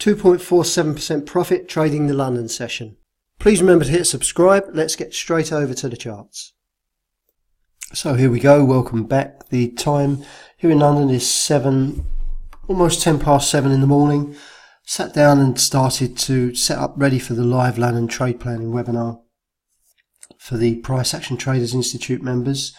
2.47% profit trading the London session. Please remember to hit subscribe. Let's get straight over to the charts. So here we go, welcome back. The time here in London is almost 10 past 7 in the morning. Sat down and started to set up ready for the live London trade planning webinar for the Price Action Traders Institute members,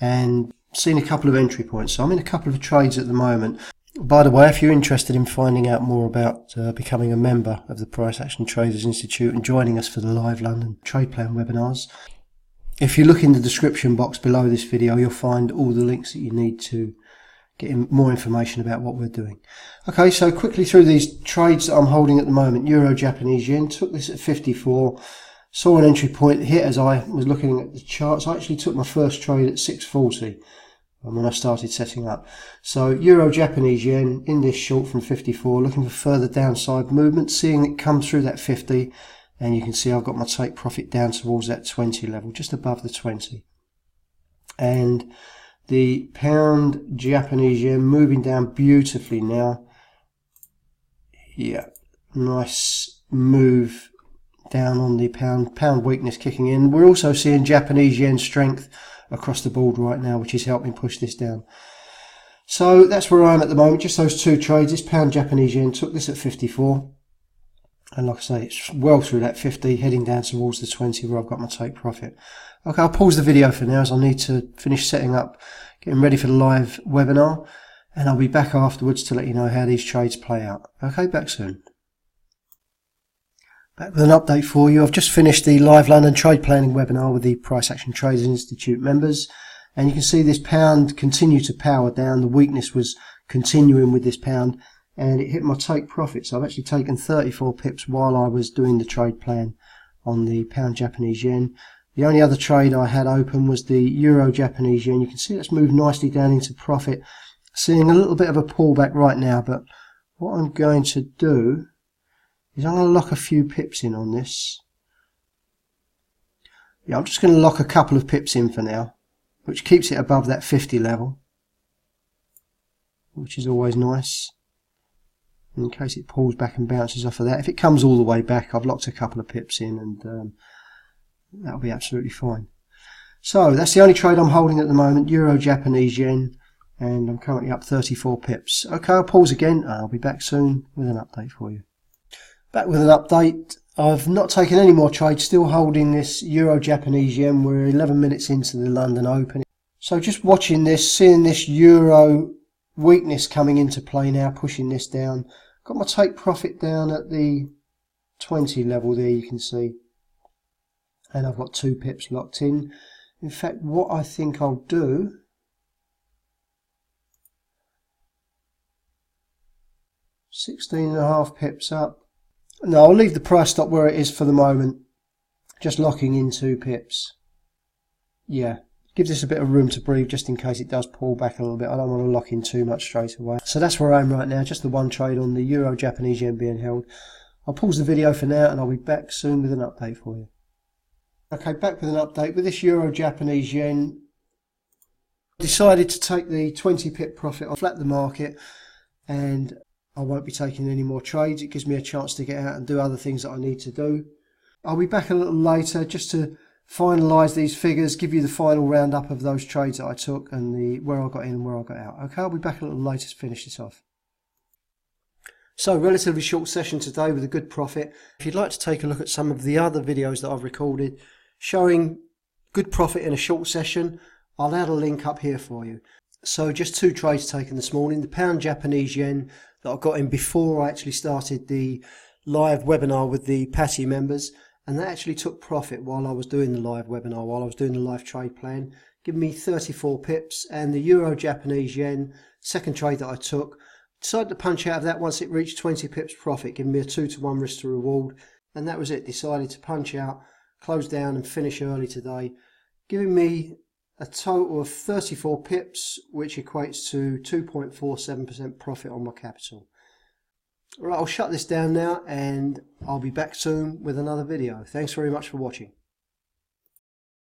and seen a couple of entry points. So I'm in a couple of trades at the moment. By the way, if you're interested in finding out more about becoming a member of the Price Action Traders Institute and joining us for the live London trade plan webinars, if you look in the description box below this video, you'll find all the links that you need to get more information about what we're doing. Okay, so quickly through these trades that I'm holding at the moment. Euro Japanese yen, took this at 54, saw an entry point hit as I was looking at the charts. I actually took my first trade at 640 when I started setting up. So Euro Japanese yen in this short from 54, looking for further downside movement, seeing it come through that 50, and you can see I've got my take profit down towards that 20 level, just above the 20. And the pound Japanese yen moving down beautifully now. Yeah, nice move down on the pound weakness kicking in. We're also seeing Japanese yen strength across the board right now, which is helping push this down. So that's where I am at the moment, just those two trades. This pound Japanese yen, took this at 54, and like I say, it's well through that 50, heading down towards the 20 where I've got my take profit. Okay, I'll pause the video for now as I need to finish setting up, getting ready for the live webinar, and I'll be back afterwards to let you know how these trades play out. Okay, back soon. Back with an update for you. I've just finished the live London trade planning webinar with the Price Action Traders Institute members, and you can see this pound continue to power down. The weakness was continuing with this pound, and it hit my take profit. So I've actually taken 34 pips while I was doing the trade plan on the pound Japanese yen. The only other trade I had open was the Euro Japanese yen. You can see that's moved nicely down into profit. Seeing a little bit of a pullback right now, but what I'm going to do is I'm going to lock a few pips in on this. Yeah, I'm just going to lock a couple of pips in for now, which keeps it above that 50 level, which is always nice, in case it pulls back and bounces off of that. If it comes all the way back, I've locked a couple of pips in, and that'll be absolutely fine. So that's the only trade I'm holding at the moment, Euro Japanese yen, and I'm currently up 34 pips. Okay, I'll pause again, and I'll be back soon with an update for you. Back with an update. I've not taken any more trades, still holding this Euro Japanese yen. We're 11 minutes into the London Open. So just watching this, seeing this Euro weakness coming into play now, pushing this down. Got my take profit down at the 20 level there, you can see. And I've got 2 pips locked in. In fact, what I think I'll do, $16.5 pips up. No, I'll leave the price stop where it is for the moment. Just locking in 2 pips. Yeah, give this a bit of room to breathe just in case it does pull back a little bit. I don't want to lock in too much straight away. So that's where I am right now, just the one trade on the Euro Japanese yen being held. I'll pause the video for now and I'll be back soon with an update for you. Okay, back with an update. With this Euro Japanese yen, decided to take the 20 pip profit off, flat the market, and I won't be taking any more trades. It gives me a chance to get out and do other things that I need to do. I'll be back a little later just to finalise these figures, give you the final roundup of those trades that I took and where I got in and where I got out. Okay, I'll be back a little later to finish this off. So, relatively short session today with a good profit. If you'd like to take a look at some of the other videos that I've recorded showing good profit in a short session, I'll add a link up here for you. So just 2 trades taken this morning. The pound Japanese yen that I got in before I actually started the live webinar with the PATI members, and that actually took profit while I was doing the live webinar, while I was doing the live trade plan, giving me 34 pips. And the Euro Japanese yen, second trade that I took, decided to punch out of that once it reached 20 pips profit, giving me a 2-to-1 risk to reward, and that was it. Decided to punch out, close down and finish early today, giving me a total of 34 pips, which equates to 2.47% profit on my capital. Right, I'll shut this down now and I'll be back soon with another video. Thanks very much for watching.